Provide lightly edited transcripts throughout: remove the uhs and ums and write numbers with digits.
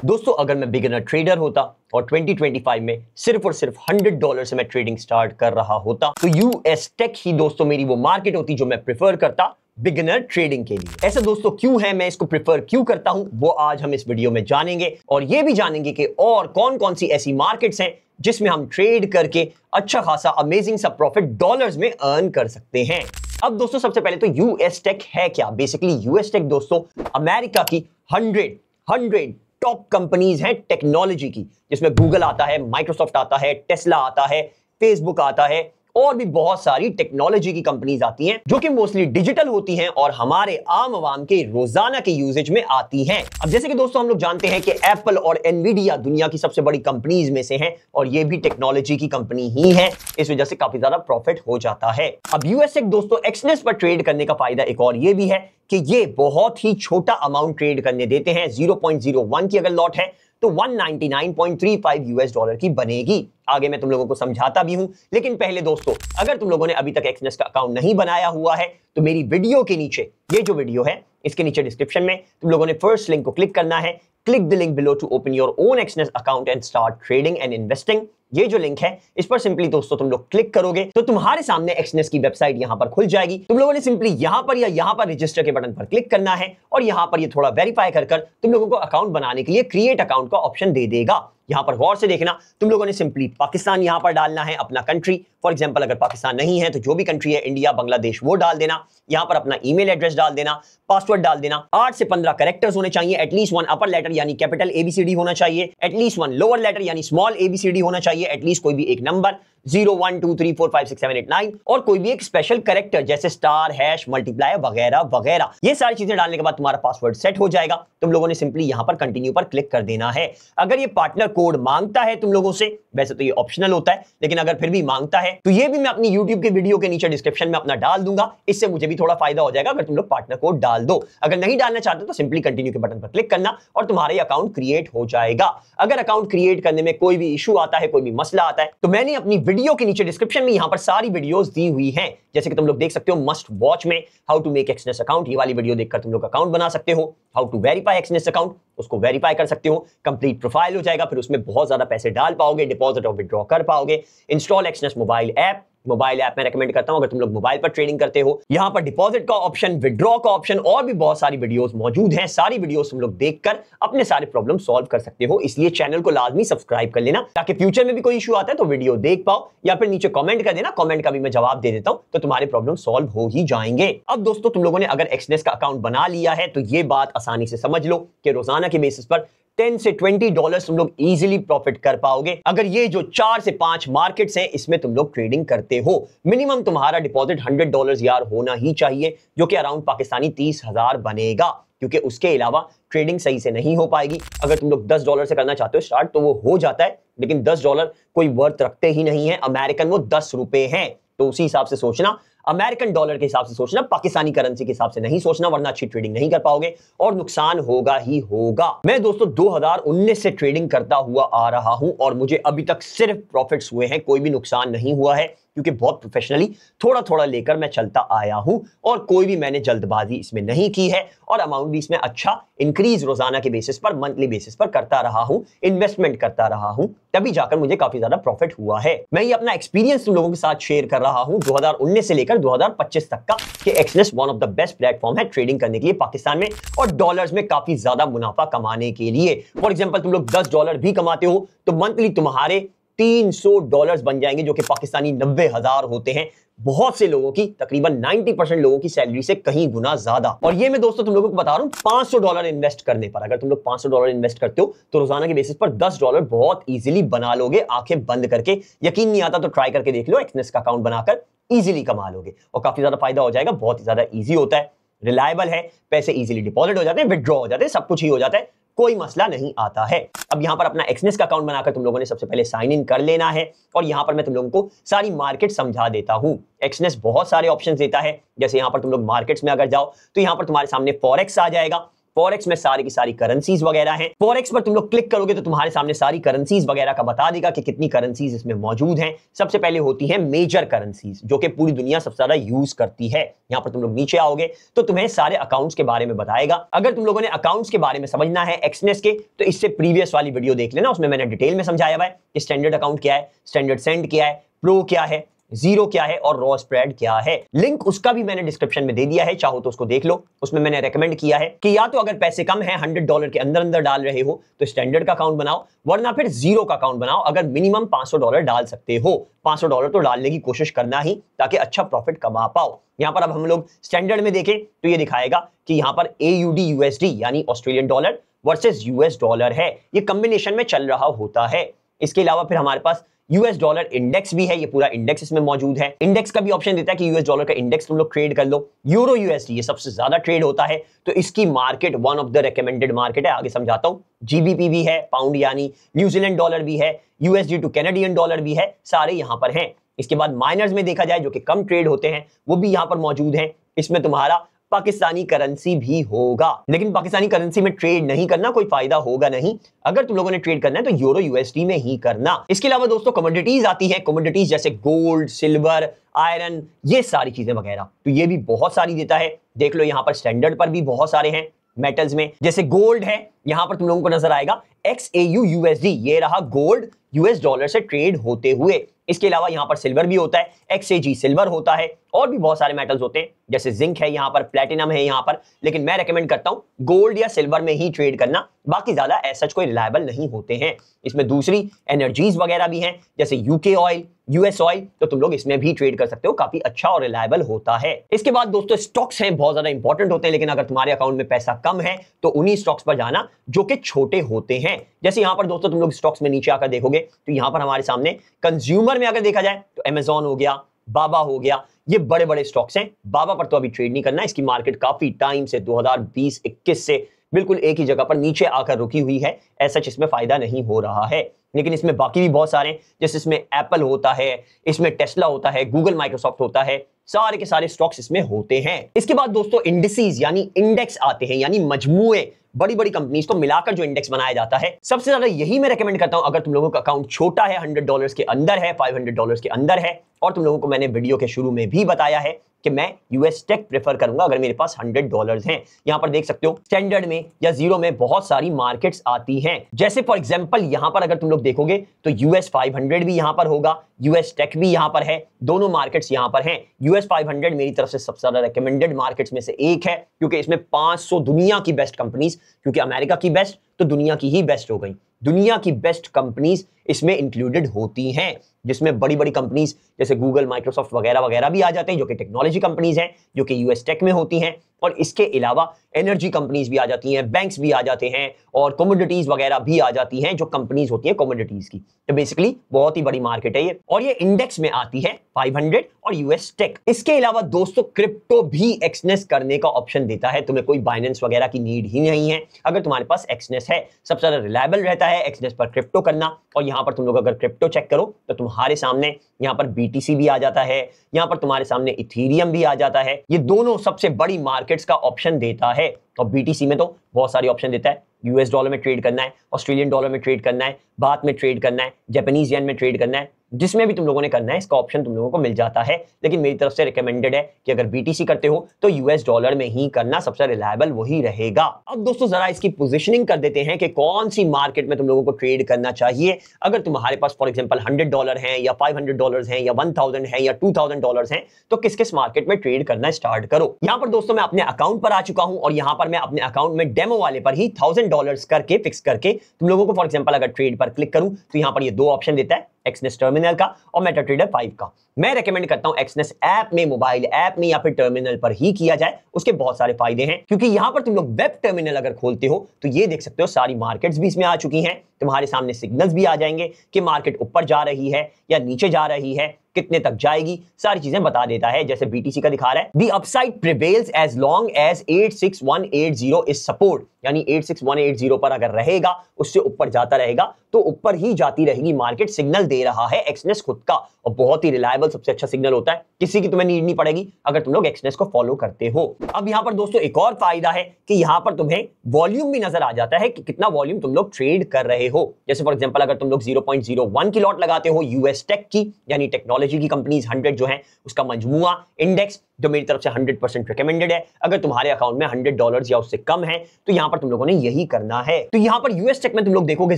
दोस्तों अगर मैं बिगिनर ट्रेडर होता और 2025 में सिर्फ और सिर्फ $100 से मैं ट्रेडिंग स्टार्ट कर रहा होता तो यूएस टेक ही दोस्तों मेरी वो मार्केट होती जो मैं प्रेफर करता बिगिनर ट्रेडिंग के लिए। ऐसा दोस्तों क्यों है, मैं इसको प्रेफर क्यों करता हूं, वो आज हम इस वीडियो में जानेंगे और ये भी जानेंगे कि और कौन कौन सी ऐसी मार्केट्स हैं जिसमें हम ट्रेड करके अच्छा खासा अमेजिंग सा प्रॉफिट डॉलर्स में अर्न कर सकते हैं। अब दोस्तों सबसे पहले तो यूएस टेक है क्या। बेसिकली यूएस टेक दोस्तों अमेरिका की 100 टॉप कंपनीज हैं टेक्नोलॉजी की, जिसमें गूगल आता है, माइक्रोसॉफ्ट आता है, टेस्ला आता है, फेसबुक आता है और भी बहुत सारी टेक्नोलॉजी की कंपनीज आती हैं जो कि मोस्टली डिजिटल होती हैं और हमारे आम आवाम के रोजाना के यूजेज में आती हैं। अब जैसे कि दोस्तों हम लोग जानते हैं कि एप्पल और एनवीडिया दुनिया की सबसे बड़ी कंपनीज में से हैं और ये भी टेक्नोलॉजी की कंपनी ही है, इस वजह से काफी ज्यादा प्रॉफिट हो जाता है। अब यूएसए दोस्तों एक्सनेस पर ट्रेड करने का फायदा एक और ये भी है कि ये बहुत ही छोटा अमाउंट ट्रेड करने देते हैं। 0.01 की अगर लॉट है तो 199.35 यूएस डॉलर की बनेगी। आगे मैं तुम लोगों को समझाता भी हूं, लेकिन पहले दोस्तों अगर तुम लोगों ने अभी तक एक्सनेस का अकाउंट नहीं बनाया हुआ है तो मेरी वीडियो के नीचे, ये जो वीडियो है इसके नीचे डिस्क्रिप्शन में तुम लोगों ने फर्स्ट लिंक को क्लिक करना है। Click the link below to open your own Exness account and start trading and investing. ये जो लिंक है इस पर सिंपली दोस्तों तुम लोग क्लिक करोगे तो तुम्हारे सामने एक्सनेस की वेबसाइट यहां पर खुल जाएगी। तुम लोगों ने सिंपली यहां पर या यहां पर रजिस्टर के बटन पर क्लिक करना है और यहां पर ये थोड़ा वेरीफाई कर तुम लोगों को अकाउंट बनाने के लिए क्रिएट अकाउंट का ऑप्शन दे देगा। यहां पर गौर से देखना, तुम लोगों ने सिंपली पाकिस्तान यहां पर डालना है, अपना कंट्री। फॉर एग्जांपल अगर पाकिस्तान नहीं है तो जो भी कंट्री है, इंडिया, बांग्लादेश, वो डाल देना। यहां पर अपना ईमेल एड्रेस डाल देना, पासवर्ड डाल देना। 8 से 15 कैरेक्टर्स होने चाहिए, एटलीस्ट 1 अपर लेटर यानी कैपिटल एबीसीडी होना चाहिए, एटलीस्ट 1 लोअर लेटर यानी स्मॉल एबीसीडी होना चाहिए, एटलीस्ट कोई भी एक नंबर 0 1 2 3 4 5 6 7 8 9 और कोई भी एक स्पेशल कैरेक्टर जैसे स्टार, हैश, मल्टीप्लाई वगैरह वगैरह। ये सारी चीजें डालने के बाद तुम्हारा पासवर्ड सेट हो जाएगा। तुम लोगों ने सिंपली यहां पर कंटिन्यू पर क्लिक कर देना है। अगर ये पार्टनर कोड मांगता है तुम लोगों से, वैसे तो ये ऑप्शनल होता है, लेकिन अगर फिर भी मांगता है तो ये भी मैं अपनी YouTube के वीडियो के नीचे डिस्क्रिप्शन में अपना डाल दूंगा। इससे मुझे भी थोड़ा फायदा हो जाएगा अगर तुम लोग पार्टनर कोड डाल दो। अगर नहीं डालना चाहते तो सिंपली कंटिन्यू के बटन पर क्लिक करना और तुम्हारा अकाउंट क्रिएट हो जाएगा। अगर अकाउंट क्रिएट करने में कोई भी इशू आता है, कोई भी मसला आता है, तो मैंने अपनी वीडियो के नीचे डिस्क्रिप्शन में यहां पर सारी वीडियोस दी हुई हैं। जैसे कि तुम लोग देख सकते हो मस्ट वॉच में how to make Exness account, ये वाली वीडियो देखकर तुम लोग अकाउंट बना सकते हो। How to verify Exness account, उसको वेरीफाई कर सकते हो। कंप्लीट प्रोफाइल हो जाएगा, फिर उसमें बहुत ज्यादा पैसे डाल पाओगे, डिपॉजिट और विड्रॉ कर पाओगे। इंस्टॉल एक्सनेस मोबाइल ऐप मैं रेकमेंड करता हूं अगर तुम लोग मोबाइल पर ट्रेडिंग करते हो। यहां पर डिपॉजिट का ऑप्शन, विड्रॉ का ऑप्शन और भी बहुत सारी वीडियोस मौजूद हैं। सारी वीडियोस तुम लोग देखकर अपने सारे प्रॉब्लम सॉल्व कर सकते हो। इसलिए चैनल को लाजमी सब्सक्राइब कर लेना ताकि फ्यूचर में भी कोई इशू आता है तो वीडियो देख पाओ, या फिर नीचे कमेंट कर देना, कमेंट का भी मैं जवाब दे देता हूं तो तुम्हारे प्रॉब्लम सॉल्व हो ही जाएंगे। अब दोस्तों तुम लोगों ने अगर एक्सनेस का अकाउंट बना लिया है तो ये बात आसानी से समझ लो कि रोजाना के बेसिस पर 10 से 20 डॉलर तुम लोग इजीली प्रॉफिट कर पाओगे अगर ये जो 4 से 5 मार्केट्स हैं इसमें तुम लोग ट्रेडिंग करते हो। मिनिमम तुम्हारा डिपॉजिट $100 यार होना ही चाहिए, जो कि अराउंड पाकिस्तानी 30,000 बनेगा, क्योंकि उसके अलावा ट्रेडिंग सही से नहीं हो पाएगी। अगर तुम लोग $10 से करना चाहते हो स्टार्ट तो वो हो जाता है, लेकिन $10 कोई वर्थ रखते ही नहीं है। अमेरिकन वो 10 रुपए हैं, तो उसी हिसाब से सोचना, अमेरिकन डॉलर के हिसाब से सोचना, पाकिस्तानी करेंसी के हिसाब से नहीं सोचना, वरना अच्छी ट्रेडिंग नहीं कर पाओगे और नुकसान होगा ही होगा। मैं दोस्तों 2019 से ट्रेडिंग करता हुआ आ रहा हूं और मुझे अभी तक सिर्फ प्रॉफिट्स हुए हैं, कोई भी नुकसान नहीं हुआ है, क्योंकि बहुत प्रोफेशनली थोड़ा थोड़ा लेकर मैं चलता आया हूं और कोई भी मैंने जल्दबाजी इसमें नहीं की है और अमाउंट भी इसमें अच्छा इंक्रीज रोजाना के बेसिस पर, मंथली बेसिस पर करता रहा हूं, इन्वेस्टमेंट करता रहा हूं, तभी जाकर मुझे काफी ज्यादा प्रॉफिट हुआ है। मैं ये अपना एक्सपीरियंस तुम लोगों के साथ शेयर कर रहा हूं 2019 से लेकर 2025 तक का, कि Exness one of the best platform है ट्रेडिंग करने के लिए पाकिस्तान में और डॉलर्स में काफी ज्यादा मुनाफा कमाने के लिए। फॉर एग्जांपल तुम लोग $10 भी कमाते हो तो मंथली तुम्हारे $300 बन जाएंगे, जो कि पाकिस्तानी 90,000 होते हैं। बहुत से लोगों की, तकरीबन 90% लोगों की सैलरी से कहीं गुना ज्यादा। और ये मैं दोस्तों तुम लोगों को बता रहा हूं $500 इन्वेस्ट करने पर। अगर तुम लोग $500 इन्वेस्ट करते हो तो रोजाना के बेसिस पर $10 बहुत इजीली बना लोगे, आंखें बंद करके। यकीन नहीं आता तो ट्राई करके देख लो, एक्सनेस का अकाउंट बनाकर इजीली कमा लोगे और काफी ज्यादा फायदा हो जाएगा। बहुत ही ज्यादा ईजी होता है, रिलायबल है, पैसे इजीली डिपॉजिट हो जाते हैं, विड्रॉ हो जाते हैं, सब कुछ ही हो जाता है, कोई मसला नहीं आता है। अब यहां पर अपना एक्सनेस का अकाउंट बनाकर तुम लोगों ने सबसे पहले साइन इन कर लेना है और यहां पर मैं तुम लोगों को सारी मार्केट समझा देता हूं। एक्सनेस बहुत सारे ऑप्शंस देता है, जैसे यहां पर तुम लोग मार्केट्स में अगर जाओ तो यहां पर तुम्हारे सामने फॉरेक्स आ जाएगा, फॉरेक्स में सारी की सारी करेंसीज वगैरह हैं। फॉरेक्स पर तुम लोग क्लिक करोगे तो तुम्हारे सामने सारी करेंसीज वगैरह का बता देगा कि कितनी करेंसीज इसमें मौजूद हैं। सबसे पहले होती है मेजर करेंसीज जो कि पूरी दुनिया सबसे ज्यादा यूज करती है। यहां पर तुम लोग नीचे आओगे तो तुम्हें सारे अकाउंट्स के बारे में बताएगा। अगर तुम लोगों ने अकाउंट्स के बारे में समझना है एक्सनेस के, तो इससे प्रीवियस वाली वीडियो देख लेना, उसमें मैंने डिटेल में समझाया हुआ है कि स्टैंडर्ड अकाउंट क्या है, स्टैंडर्ड सेंड क्या है, प्रो क्या है, जीरो क्या है और रॉ स्प्रेड क्या है। लिंक उसका भी मैंने डिस्क्रिप्शन में दे दिया है, चाहो तो उसको देख लो। उसमें मैंने रेकमेंड किया है कि या तो अगर पैसे कम है $100 के अंदर अंदर डाल रहे हो तो स्टैंडर्ड का अकाउंट बनाओ, वरना फिर जीरो का अकाउंट बनाओ। अगर मिनिमम $500 डाल सकते हो, $500 तो डालने की कोशिश करना ही, ताकि अच्छा प्रॉफिट कमा पाओ। यहां पर अब हम लोग स्टैंडर्ड में देखें तो ये दिखाएगा कि यहां पर AUD USD यानी Australian dollar versus US dollar है, ये कॉम्बिनेशन में चल रहा होता है। इसके अलावा फिर हमारे पास US डॉलर इंडेक्स भी है, ये पूरा इंडेक्स इसमें मौजूद है। इंडेक्स का भी ऑप्शन देता है कि US डॉलर का इंडेक्स तुम लोग ट्रेड कर लो। यूरो USD ये सबसे ज्यादा ट्रेड होता है, तो इसकी market one of the recommended market है। आगे समझाता हूं। GBP भी है, पाउंड यानी न्यूजीलैंड डॉलर भी है, USD टू कैनेडियन डॉलर भी है, सारे यहां पर हैं। इसके बाद माइनर्स में देखा जाए जो कि कम ट्रेड होते हैं, वो भी यहां पर मौजूद हैं। इसमें तुम्हारा पाकिस्तानी करेंसी भी होगा, लेकिन पाकिस्तानी करेंसी में ट्रेड नहीं करना, कोई फायदा होगा नहीं। अगर तुम लोगों ने ट्रेड करना है तो यूरो USD में ही करना। इसके अलावा दोस्तों कमोडिटीज आती है, कमोडिटीज जैसे गोल्ड, सिल्वर, आयरन, ये सारी चीजें वगैरह, तो ये भी बहुत सारी देता है। देख लो यहां पर स्टैंडर्ड पर भी बहुत सारे हैं। मेटल्स में जैसे गोल्ड है, यहां पर तुम लोगों को नजर आएगा XAU USD, ये रहा गोल्ड US डॉलर से ट्रेड होते हुए। इसके अलावा यहां पर सिल्वर भी होता है, XAG सिल्वर होता है, और भी बहुत सारे मेटल्स होते हैं जैसे जिंक है, यहां पर प्लेटिनम है यहां पर, लेकिन मैं रेकमेंड करता हूं गोल्ड या सिल्वर में ही ट्रेड करना, बाकी ज्यादा ऐसा कोई रिलायबल नहीं होते हैं। इसमें दूसरी एनर्जीज वगैरह भी हैं जैसे UK ऑयल, US ऑयल, तो तुम लोग इसमें भी ट्रेड कर सकते हो, काफी अच्छा और रिलायबल होता है। इसके बाद दोस्तों स्टॉक्स हैं, बहुत ज्यादा इंपॉर्टेंट होते हैं, लेकिन अगर तुम्हारे अकाउंट में पैसा कम है तो उन्हीं स्टॉक्स पर जाना जो कि छोटे होते हैं। जैसे यहां पर दोस्तों तुम लोग स्टॉक्स में नीचे आकर देखोगे तो यहां पर हमारे सामने कंज्यूमर में अगर देखा जाए तो अमेजॉन हो गया, बाबा हो गया, ये बड़े बड़े स्टॉक्स हैं। बाबा पर तो अभी ट्रेड नहीं करना, इसकी मार्केट काफी टाइम से 2020-21 से बिल्कुल एक ही जगह पर नीचे आकर रुकी हुई है, ऐसा इसमें फायदा नहीं हो रहा है। लेकिन इसमें बाकी भी बहुत सारे, जैसे इसमें एप्पल होता है, इसमें टेस्ला होता है, गूगल, माइक्रोसॉफ्ट होता है, सारे के सारे स्टॉक्स इसमें होते हैं। इसके बाद दोस्तों इंडिसेस यानी इंडेक्स आते हैं, यानी मजमूए, बड़ी बड़ी कंपनीज को मिलाकर जो इंडेक्स बनाया जाता है। सबसे ज्यादा यही मैं रेकमेंड करता हूं अगर तुम लोगों का अकाउंट छोटा है, $100 के अंदर है, $500 के अंदर है, और तुम लोगों को मैंने वीडियो के शुरू में भी बताया है कि मैं US टेक प्रेफर करूंगा अगर मेरे पास $100 हैं। यहां पर देख सकते हो स्टैंडर्ड में या जीरो में बहुत सारी मार्केट्स आती हैं। जैसे फॉर एग्जांपल यहां पर अगर तुम लोग देखोगे तो US 500 भी यहां पर होगा, US टेक भी यहां पर है, दोनों मार्केट्स यहां पर हैं। US 500 मेरी तरफ से सबसे ज्यादा रिकमेंडेड मार्केट्स में से एक है, क्योंकि इसमें 500 दुनिया की बेस्ट कंपनीज, क्योंकि अमेरिका की बेस्ट तो दुनिया की ही बेस्ट हो गई, दुनिया की बेस्ट कंपनीज इसमें इंक्लूडेड होती हैं, जिसमें बड़ी बड़ी कंपनीज जैसे गूगल, माइक्रोसॉफ्ट वगैरह वगैरह भी आ जाते हैं, जो कि टेक्नोलॉजी कंपनीज हैं, जो कि US टेक में होती हैं। और इसके अलावा एनर्जी कंपनीज भी आ जाती हैं, बैंक्स भी आ जाते हैं, और कमोडिटीज वगैरह भी आ जाती हैं, जो कंपनीज होती है कमोडिटीज की। तो बेसिकली बहुत ही बड़ी मार्केट है ये, और ये इंडेक्स में आती है 500 और US टेक। इसके अलावा दोस्तों क्रिप्टो भी एक्सनेस करने का ऑप्शन देता है, तुम्हें कोई बाइनेंस वगैरह की नीड ही नहीं है अगर तुम्हारे पास एक्सनेस है। सबसे ज्यादा रिलायबल रहता है एक्सनेस पर क्रिप्टो करना। और यहां पर तुम लोग अगर क्रिप्टो चेक करो तो तुम्हारे सामने यहां पर BTC भी आ जाता है, यहां पर तुम्हारे सामने इथेरियम भी आ जाता है। ये दोनों सबसे बड़ी मार्केट्स का ऑप्शन देता है, और BTC में तो बहुत सारे ऑप्शन देता है। US डॉलर में ट्रेड करना है, ऑस्ट्रेलियन डॉलर में ट्रेड करना है, बात में ट्रेड करना है, जापानीज येन में ट्रेड करना है, जिसमें भी तुम लोगों ने करना है इसका ऑप्शन तुम लोगों को मिल जाता है। लेकिन मेरी तरफ से रिकमेंडेड है कि अगर BTC करते हो तो US डॉलर में ही करना, सबसे रिलायबल वही रहेगा। अब दोस्तों जरा इसकी पोजीशनिंग कर देते हैं कि कौन सी मार्केट में तुम लोगों को ट्रेड करना चाहिए। अगर तुम्हारे पास फॉर एग्जांपल $100 है या $500 है या 1000 है या $2000 है, तो किस किस मार्केट में ट्रेड करना स्टार्ट करो। यहां पर दोस्तों मैं अपने अकाउंट पर आ चुका हूं, और यहां पर मैं अपने अकाउंट में डेमो वाले पर ही $1000 करके फिक्स करके तुम लोगों को फॉर एग्जांपल अगर ट्रेड पर क्लिक करूं तो यहां पर ये दो ऑप्शन देता है, एक्सनेस टर्मिनल का और मेटाट्रेडर 5 का। मैं रेकमेंड करता हूं एक्सनेस ऐप में, मोबाइल ऐप में या फिर टर्मिनल पर ही किया जाए, उसके बहुत सारे फायदे हैं। क्योंकि यहां पर तुम लोग वेब टर्मिनल अगर खोलते हो तो ये देख सकते हो सारी मार्केट्स भी इसमें आ चुकी हैं, तुम्हारे सामने सिग्नल्स भी आ जाएंगे कि मार्केट ऊपर जा रही है या नीचे जा रही है, कितने तक जाएगी, सारी चीजें बता देता है। जैसे BTC का दिखा रहा है, the upside prevails as long as 86180 is support, यानी 86180 पर अगर रहेगा, उससे ऊपर जाता रहेगा तो ऊपर ही जाती रहेगी मार्केट। सिग्नल दे रहा है एक्सनेस खुद का, और बहुत ही रिलायबल सबसे अच्छा सिग्नल होता है, किसी की तुम्हें नीड नहीं पड़ेगी अगर तुम लोग एक्सनेस को फॉलो करते हो। अब यहां पर दोस्तों एक और फायदा है कि यहां पर तुम्हें वॉल्यूम भी नजर आ जाता है कि कितना वॉल्यूम तुम लोग ट्रेड कर रहे हो। जैसे फॉर एग्जांपल अगर तुम लोग 0.01 की लॉट लगाते हो यूएस टेक की, यानी टेक्नोलॉजी की कंपनीज 100 जो है उसका मजमूआ इंडेक्स, जो मेरी तरफ से 100% रिकमेंडेड है, अगर तुम्हारे अकाउंट में $100 या उससे कम है तो यहां पर तुम लोगों ने यही करना है। तो यहां पर यूएस टेक में तुम लोग देखोगे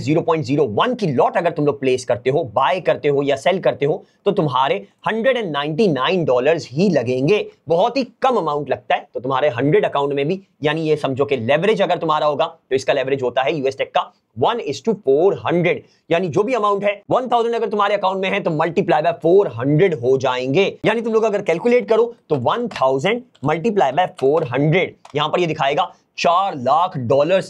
0.01 की लॉट अगर तुम लोग प्लेस करते हो, बाय करते हो या सेल करते हो, तो तुम्हारे $199 ही लगेंगे। बहुत ही कम अमाउंट लगता है। तो तुम्हारे 100 अकाउंट में भी, यानी ये समझो कि लेवरेज अगर तुम्हारा होगा तो इसका लेवरेज होता है यूएस टेक का 1:400, यानी जो भी अमाउंट है 1000 अगर तुम्हारे अकाउंट में है तो मल्टीप्लाई बाय 400 हो जाएंगे। यानी तुम लोग अगर कैलकुलेट करो तो 1000 मल्टीप्लाई बाय 400, यहां पर ये दिखाएगा $4 लाख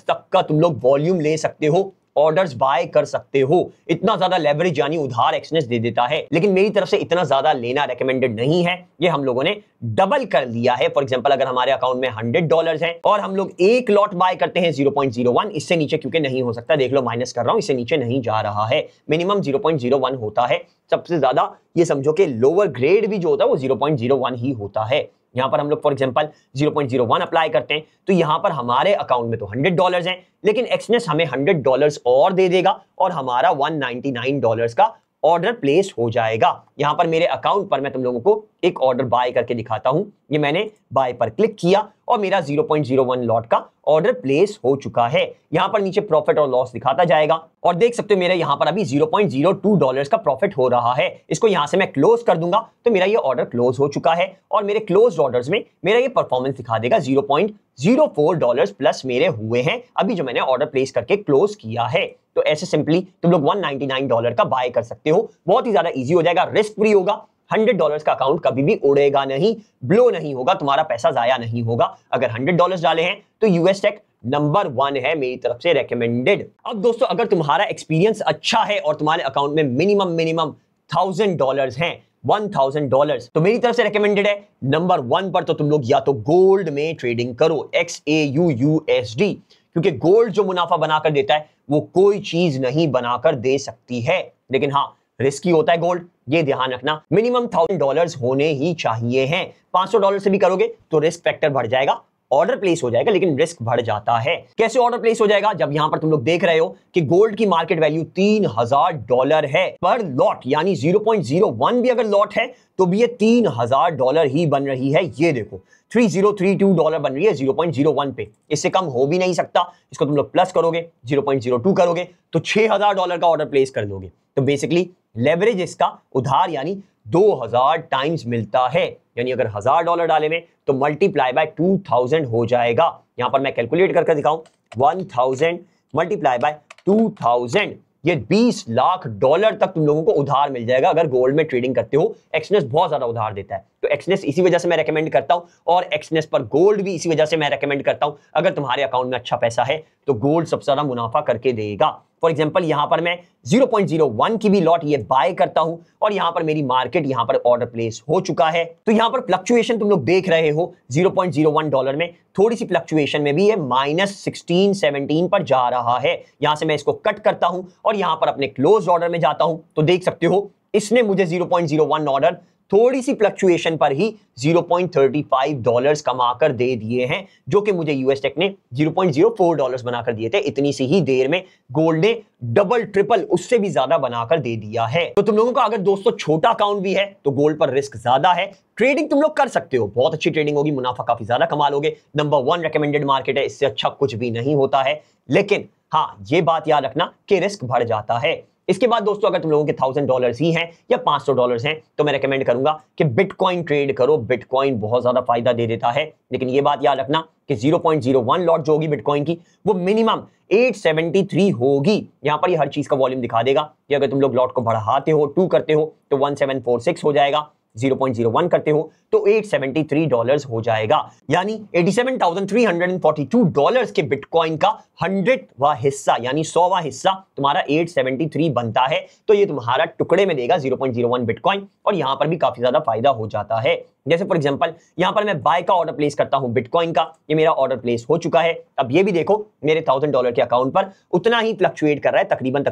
तक का तुम लोग वॉल्यूम ले सकते हो, ऑर्डर्स बाय कर सकते हो। इतना ज्यादा लेवरेज यानी उधार एक्सनेस दे देता है, लेकिन मेरी तरफ से इतना ज्यादा लेना रेकमेंडेड नहीं है। ये हम लोगों ने डबल कर लिया है। फॉर एग्जांपल अगर हमारे अकाउंट में $100 है और हम लोग एक लॉट बाय करते हैं 0.01, इससे नीचे क्योंकि नहीं हो सकता, देख लो माइनस कर रहा हूं, इससे नीचे नहीं जा रहा है, मिनिमम 0.01 होता है। सबसे ज्यादा ये समझो कि लोअर ग्रेड भी जो होता है वो 0.01 ही होता है। यहां पर हम लोग फॉर एग्जांपल 0.01 अप्लाई करते हैं तो यहां पर हमारे अकाउंट में तो $100 है, लेकिन एक्सनेस हमें $100 और दे देगा और हमारा $199 का ऑर्डर प्लेस हो जाएगा। यहां पर मेरे अकाउंट पर मैं तुम लोगों को एक ऑर्डर बाय करके दिखाता हूं। ये मैंने बाय पर क्लिक किया और मेरा 0.01 लॉट का ऑर्डर प्लेस हो चुका है। यहां पर नीचे प्रॉफिट और लॉस दिखाता जाएगा और देख सकते हो मेरे यहां पर अभी $0.02 का प्रॉफिट हो रहा है। इसको यहां से मैं क्लोज कर दूंगा तो मेरा ये ऑर्डर क्लोज हो चुका है और मेरे क्लोज ऑर्डर्स में मेरा ये परफॉर्मेंस दिखा देगा $0.04 प्लस मेरे हुए हैं अभी जो मैंने ऑर्डर प्लेस करके क्लोज किया है। तो ऐसे सिंपली तुम लोग $199 का बाय कर सकते हो। बहुत ही ज्यादा इजी हो जाएगा, रिस्क फ्री होगा। $100 का अकाउंट कभी भी उड़ेगा नहीं, ब्लो नहीं होगा, तुम्हारा पैसा जाया नहीं होगा। अगर $100 डाले हैं तो यूएस टेक नंबर 1 है मेरी तरफ से रेकमेंडेड। अब दोस्तों अगर तुम्हारा एक्सपीरियंस अच्छा है और तुम्हारे अकाउंट में मिनिमम $1,000 हैं, $1,000, तो मेरी तरफ से रेकमेंडेड है नंबर 1 पर तो तुम लोग या तो गोल्ड में ट्रेडिंग करो, XAUUSD, क्योंकि गोल्ड जो मुनाफा बनाकर देता है वो कोई चीज नहीं बनाकर दे सकती है। लेकिन हाँ, रिस्की होता है गोल्ड, ये ध्यान रखना। मिनिमम $1,000 होने ही चाहिए हैं। $500 से भी करोगे तो रिस्क फैक्टर बढ़ जाएगा, ऑर्डर प्लेस हो जाएगा लेकिन रिस्क बढ़ जाता है। कैसे ऑर्डर प्लेस हो जाएगा? जब यहां पर तुम लोग देख रहे हो कि गोल्ड की मार्केट वैल्यू $3,000 है पर लॉट, यानी 0.01 भी अगर लॉट है तो भी ये $3,000 ही बन रही है। ये देखो $3032 बन रही है 0.01 पे, इससे कम हो भी नहीं सकता। इसको तुम लोग प्लस करोगे, 0.02 करोगे तो $6,000 का ऑर्डर प्लेस कर दोगे। तो बेसिकली लेवरेज इसका उधार यानी 2000 टाइम्स मिलता है। यानी अगर $1,000 डाले में तो मल्टीप्लाई बाय 2000 हो जाएगा। यहां पर मैं कैलकुलेट करके दिखाऊं, 1000 मल्टीप्लाई बाय 2000, ये $20 लाख तक तुम लोगों को उधार मिल जाएगा अगर गोल्ड में ट्रेडिंग करते हो। एक्सनेस बहुत ज्यादा उधार देता है, तो एक्सनेस इसी वजह से मैं रेकमेंड करता हूं और एक्सनेस पर गोल्ड भी इसी वजह से मैं रेकमेंड करता हूं। अगर तुम्हारे अकाउंट में अच्छा पैसा है तो गोल्ड सबसे ज्यादा मुनाफा करके देगा। फॉर एग्जांपल यहां पर मैं 0.01 की भी लॉट ये बाय करता हूं और यहां पर मेरी मार्केट यहां पर ऑर्डर प्लेस हो चुका है। तो यहां पर फ्लक्चुएशन तुम लोग देख रहे हो, $0.01 में थोड़ी सी फ्लक्चुएशन में भी ये -16-17 पर जा रहा है। यहां से मैं इसको कट करता हूं और यहां पर अपने क्लोज ऑर्डर में जाता हूं तो देख सकते हो इसने मुझे 0.01 ऑर्डर थोड़ी सी फ्लक्चुएशन पर ही $0.35 कमाकर दे दिए हैं, जो कि मुझे यूएस टेक ने $0.04 बनाकर दिए थे। इतनी सी ही देर में गोल्ड ने डबल ट्रिपल उससे भी ज्यादा बनाकर दे दिया है। तो तुम लोगों का अगर दोस्तों छोटा अकाउंट भी है तो गोल्ड पर रिस्क ज्यादा है, ट्रेडिंग तुम लोग कर सकते हो, बहुत अच्छी ट्रेडिंग होगी, मुनाफा काफी ज्यादा कमा लोगे। नंबर 1 रेकमेंडेड मार्केट है, इससे अच्छा कुछ भी नहीं होता है। लेकिन हाँ, ये बात याद रखना कि रिस्क बढ़ जाता है। इसके बाद दोस्तों अगर तुम लोगों के $1,000 ही हैं या $500 हैं तो मैं रेकमेंड करूंगा कि बिटकॉइन ट्रेड करो। बिटकॉइन बहुत ज्यादा फायदा दे देता है, लेकिन ये बात याद रखना कि 0.01 लॉट जो होगी बिटकॉइन की वो मिनिमम 873 होगी। यहां पर ये हर चीज का वॉल्यूम दिखा देगा कि अगर तुम लोग लॉट को बढ़ाते हो, 2 करते हो तो 1746 हो जाएगा, 0.01 करते हो तो $873 हो जाएगा, यानी $87,342 के बिटकॉइन का 100वां हिस्सा यानी 100वां हिस्सा तुम्हारा 873 बनता है। तो ये तुम्हारा टुकड़े में देगा 0.01 बिटकॉइन, और यहां पर भी काफी ज्यादा फायदा हो जाता है। जैसे फॉर एग्जांपल यहां पर मैं बाय का ऑर्डर प्लेस करता हूं बिटकॉइन का, ये मेरा ऑर्डर प्लेस हो चुका है। अब ये भी देखो मेरे $1000 के अकाउंट पर उतना ही फ्लक्चुएट कर रहा है तकरीबन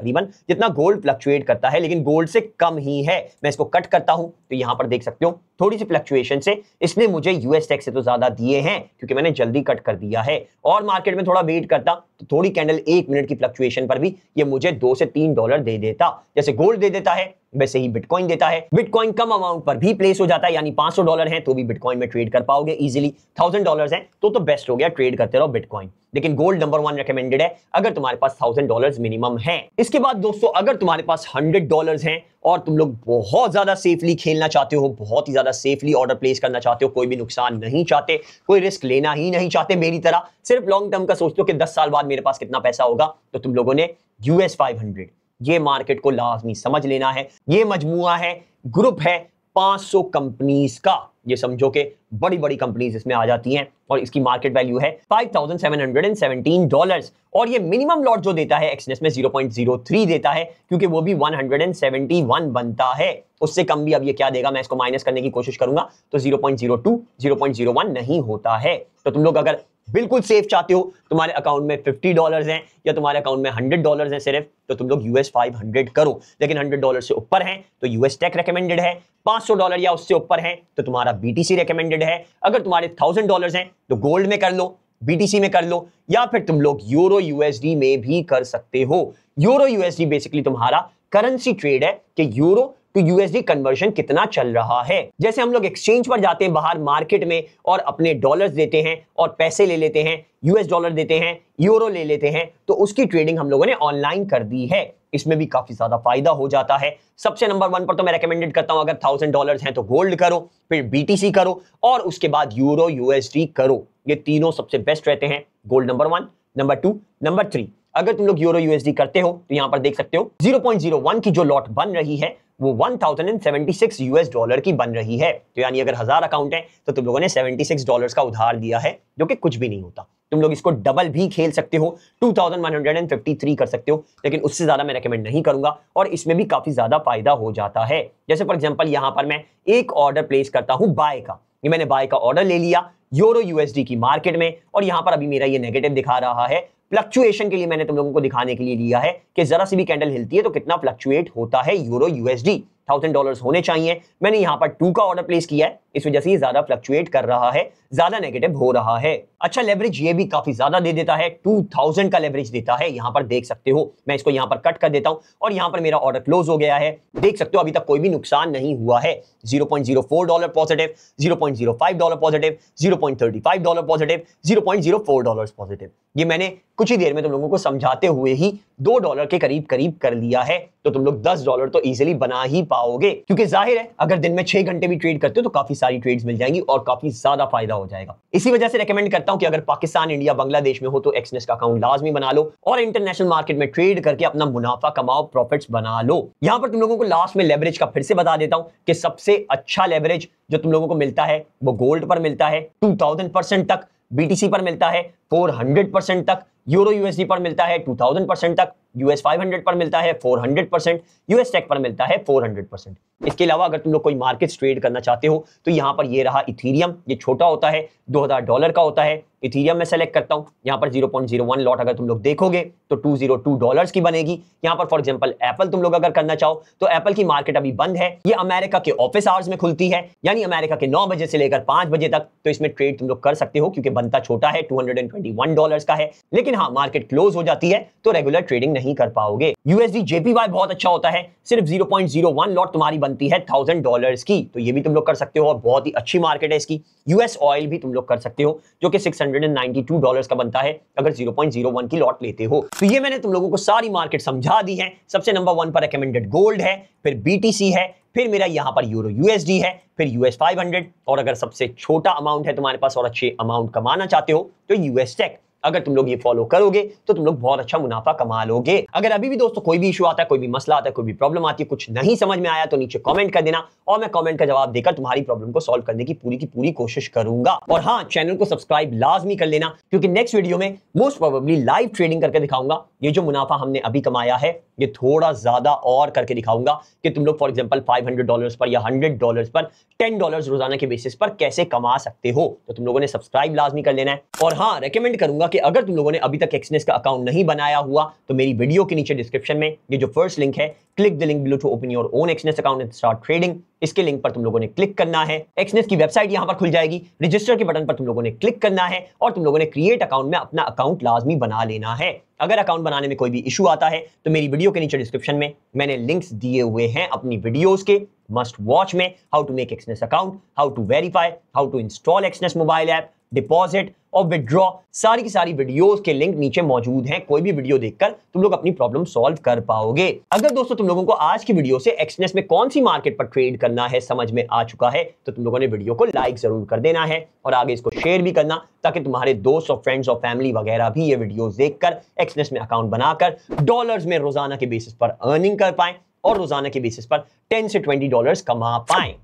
जितना गोल्ड फ्लक्चुएट करता है, लेकिन गोल्ड से कम ही है। मैं इसको कट करता हूं तो यहां पर देख सकते हो थोड़ी सी फ्लक्चुएशन से इसने मुझे यूएस टैक्स से तो ज्यादा दिए हैं क्योंकि मैंने जल्दी कट कर दिया है, और मार्केट में थोड़ा वेट करता तो थोड़ी कैंडल 1 मिनट की फ्लक्चुएशन पर भी ये मुझे $2 से $3 दे देता। जैसे गोल्ड दे देता है वैसे ही बिटकॉइन देता है। बिटकॉइन कम अमाउंट पर भी प्लेस हो जाता है, यानी $500 है तो भी बिटकॉइन में ट्रेड कर पाओगे इजीली। $1000 है तो बेस्ट हो गया, ट्रेड करते रहो बिटकॉइन। लेकिन गोल्ड नंबर 1 रेकमेंडेड है अगर तुम्हारे पास $1000 मिनिमम है। इसके बाद दोस्तों अगर तुम्हारे पास $100 हैं और तुम लोग बहुत ज्यादा सेफली खेलना चाहते हो, बहुत ही ज्यादा सेफली ऑर्डर प्लेस करना चाहते हो, कोई भी नुकसान नहीं चाहते, कोई रिस्क लेना ही नहीं चाहते मेरी तरह, सिर्फ लॉन्ग टर्म का सोचते हो कि 10 साल बाद मेरे पास कितना पैसा होगा, तो तुम लोगों ने US 500 ये मार्केट को लाजमी समझ लेना है। ये मजमुआ है, ग्रुप है 500 कंपनीज का। ये समझो कि बड़ी बड़ी कंपनीज इसमें आ जाती हैं और इसकी मार्केट वैल्यू है $5,717, और ये मिनिमम लॉट जो देता है एक्सनेस में 0.03 देता है क्योंकि वो भी 171 बनता है। उससे कम भी अब ये क्या देगा, मैं इसको माइनस करने की कोशिश करूंगा तो 0.02 0.01 नहीं होता है। तो तुम लोग अगर बिल्कुल सेफ चाहते हो, तुम्हारे अकाउंट में $50 हैं या तुम्हारे अकाउंट में $100 हैं सिर्फ, तो तुम लोग US 500 करो। लेकिन $100 से ऊपर हैं तो US टेक रेकमेंडेड है, $500 या उससे ऊपर हैं तो तुम्हारा BTC रेकमेंडेड है। अगर तुम्हारे $1000 हैं तो गोल्ड में कर लो, BTC में कर लो, या फिर तुम लोग यूरो USD में भी कर सकते हो। यूरो USD बेसिकली तुम्हारा करेंसी ट्रेड है कि यूरो टू USD कन्वर्शन कितना चल रहा है। जैसे हम लोग एक्सचेंज पर जाते हैं बाहर मार्केट में और अपने डॉलर्स देते हैं और पैसे ले लेते हैं, US डॉलर देते हैं, यूरो ले लेते हैं, तो उसकी ट्रेडिंग हम लोगों ने ऑनलाइन कर दी है। इसमें भी काफी ज्यादा फायदा हो जाता है। सबसे नंबर 1 पर तो मैं रेकमेंडेड करता हूं अगर $1000 हैं तो गोल्ड करो, फिर BTC करो और उसके बाद यूरो USD करो। ये तीनों सबसे बेस्ट रहते हैं। Gold number 1, number 2, number 3। अगर तुम लोग यूरो USD करते हो तो यहां पर देख सकते हो 0.01 की जो लॉट बन रही है वो $1076 की बन रही है। तो यानी अगर 1000 अकाउंट है तो तुम लोगों ने $76 का उधार दिया है, जो कि कुछ भी नहीं होता। तुम लोग इसको डबल भी खेल सकते हो, 2153 कर सकते हो, लेकिन उससे ज्यादा मैं रेकमेंड नहीं करूंगा और इसमें भी काफी ज्यादा फायदा हो जाता है। जैसे फॉर एग्जांपल यहां पर मैं एक ऑर्डर प्लेस करता हूं बाय का, ये मैंने बाय का ऑर्डर ले लिया यूरो USD की मार्केट में, और यहां पर अभी मेरा ये नेगेटिव दिखा रहा है। फ्लक्चुएशन के लिए मैंने तुम लोगों को दिखाने के लिए लिया है कि जरा सी भी कैंडल हिलती है तो कितना फ्लक्चुएट होता है यूरो USD। $1000 होने चाहिए, मैंने यहां पर 2 का ऑर्डर प्लेस किया है, इस वजह से ये ज्यादा फ्लक्चुएट कर रहा है, ज्यादा नेगेटिव हो रहा है। अच्छा लेवरेज ये भी काफी ज्यादा दे देता है, 2000 का लेवरेज देता है। यहां पर देख सकते हो, मैं इसको यहां पर कट कर देता हूं और यहां पर मेरा ऑर्डर क्लोज हो गया है। देख सकते हो अभी तक कोई भी नुकसान नहीं हुआ है। $0.04 पॉजिटिव, $0.05 पॉजिटिव, $0.35 पॉजिटिव, $0.04 पॉजिटिव। ये मैंने कुछ ही देर में तुम लोगों को समझाते हुए ही $2 के करीब करीब कर लिया है। तो तुम लोग $10 तो इजीली बना ही पाओगे, क्योंकि जाहिर है अगर दिन में 6 घंटे भी ट्रेड करते हो तो काफी सारी ट्रेड्स मिल जाएंगी और काफी ज्यादा फायदा हो जाएगा। इसी वजह से रेकमेंड करता हूं कि अगर पाकिस्तान, इंडिया, बांग्लादेश में हो तो एक्सनेस का अकाउंट लाजमी बना लो और इंटरनेशनल मार्केट में ट्रेड करके अपना मुनाफा कमाओ, प्रॉफिट्स बना लो। यहां पर तुम लोगों को लास्ट में लेवरेज का फिर से बता देता हूं कि सबसे अच्छा लेवरेज जो तुम लोगों को मिलता है वो गोल्ड पर मिलता है 2000% तक, BTC पर मिलता है 400% तक, यूरो USD पर मिलता है 2000% तक, US 500 पर मिलता है 400%, US टेक पर मिलता है 400%। इसके अलावा अगर तुम लोग कोई मार्केट ट्रेड करना चाहते हो तो यहां पर ये रहा इथीरियम, ये छोटा होता है, $2000 का होता है। इथीरियम में सेलेक्ट करता हूं, यहां पर 0.01 लॉट अगर तुम लोग देखोगे तो $202 की बनेगी। यहां पर फॉर एग्जांपल एप्पल तुम लोग अगर करना चाहो तो एप्पल की मार्केट अभी बंद है, ये अमेरिका के ऑफिस आवर्स में खुलती है, यानी अमेरिका के 9 बजे से लेकर 5 बजे तक। तो इसमें ट्रेड तुम लोग कर सकते हो क्योंकि बनता छोटा है, $221 का है। लेकिन हाँ, मार्केट क्लोज हो जाती है तो रेगुलर ट्रेडिंग नहीं कर पाओगे। USD JPY बहुत अच्छा होता है, सिर्फ 0.01 लॉट तुम्हारी बनती है $1000 की, तो ये भी तुम लोग कर सकते हो और बहुत ही अच्छी मार्केट है इसकी। US ऑयल भी तुम लोग कर सकते हो जो कि $692 का बनता है अगर 0.01 की लॉट लेते हो। तो ये मैंने तुम लोगों को सारी मार्केट समझा दी है। सबसे नंबर 1 पर रेकमेंडेड गोल्ड है, फिर BTC है, फिर मेरा यहां पर यूरो USD है, फिर US 500, और अगर सबसे छोटा अमाउंट है तुम्हारे पास और अच्छे अमाउंट कमाना चाहते हो तो US टेक। अगर तुम लोग ये फॉलो करोगे तो तुम लोग बहुत अच्छा मुनाफा कमा लोगे। अगर अभी भी दोस्तों कोई भी इशू आता है, कोई भी मसला आता है, कोई भी प्रॉब्लम आती है, कुछ नहीं समझ में आया तो नीचे कमेंट कर देना और मैं कमेंट का जवाब देकर तुम्हारी प्रॉब्लम को सॉल्व करने की पूरी कोशिश करूंगा। और हाँ, चैनल को सब्सक्राइब लाजमी कर लेना, क्योंकि नेक्स्ट वीडियो में मोस्ट प्रोबेबली लाइव ट्रेडिंग करके दिखाऊंगा। ये जो मुनाफा हमने अभी कमाया है ये थोड़ा ज्यादा और करके दिखाऊंगा कि तुम लोग फॉर एग्जांपल $500 पर या $100 पर $10 रोजाना के बेसिस पर कैसे कमा सकते हो। तो तुम लोगों ने सब्सक्राइब लाजमी कर लेना है। और हाँ, रेकमेंड करूंगा कि अगर तुम लोगों ने अभी तक एक्सनेस का अकाउंट नहीं बनाया हुआ तो मेरी वीडियो के नीचे डिस्क्रिप्शन में ये जो फर्स्ट लिंक है, click the link below to open your own Exness account and start trading, इसके लिंक पर तुम लोगों ने क्लिक करना है। एक्सनेस की वेबसाइट यहां पर खुल जाएगी, रजिस्टर के बटन पर तुम लोगों ने क्लिक करना है और तुम लोगों ने क्रिएट अकाउंट में अपना अकाउंट लाजमी बना लेना है। अगर अकाउंट बनाने में कोई भी इशू आता है तो मेरी वीडियो के नीचे डिस्क्रिप्शन में मैंने लिंक्स दिए हुए हैं अपनी वीडियोस के, मस्ट वॉच में, how to make Exness account, how to verify, how to install Exness mobile app, deposit और विड्रॉ, सारी की सारी वीडियोस के लिंक नीचे मौजूद हैं। कोई भी वीडियो देखकर तुम लोग अपनी प्रॉब्लम सॉल्व कर पाओगे। अगर दोस्तों तुम लोगों को आज की वीडियो से एक्सनेस में कौन सी मार्केट पर ट्रेड करना है समझ में आ चुका है तो तुम लोगों ने वीडियो को लाइक जरूर कर देना है और आगे इसको शेयर भी करना, ताकि तुम्हारे दोस्त और फ्रेंड्स और फैमिली वगैरह भी ये वीडियोस देखकर एक्सनेस में अकाउंट बनाकर डॉलर्स में रोजाना के बेसिस पर अर्निंग कर पाएं और रोजाना के बेसिस पर $10 से $20 कमा पाएं।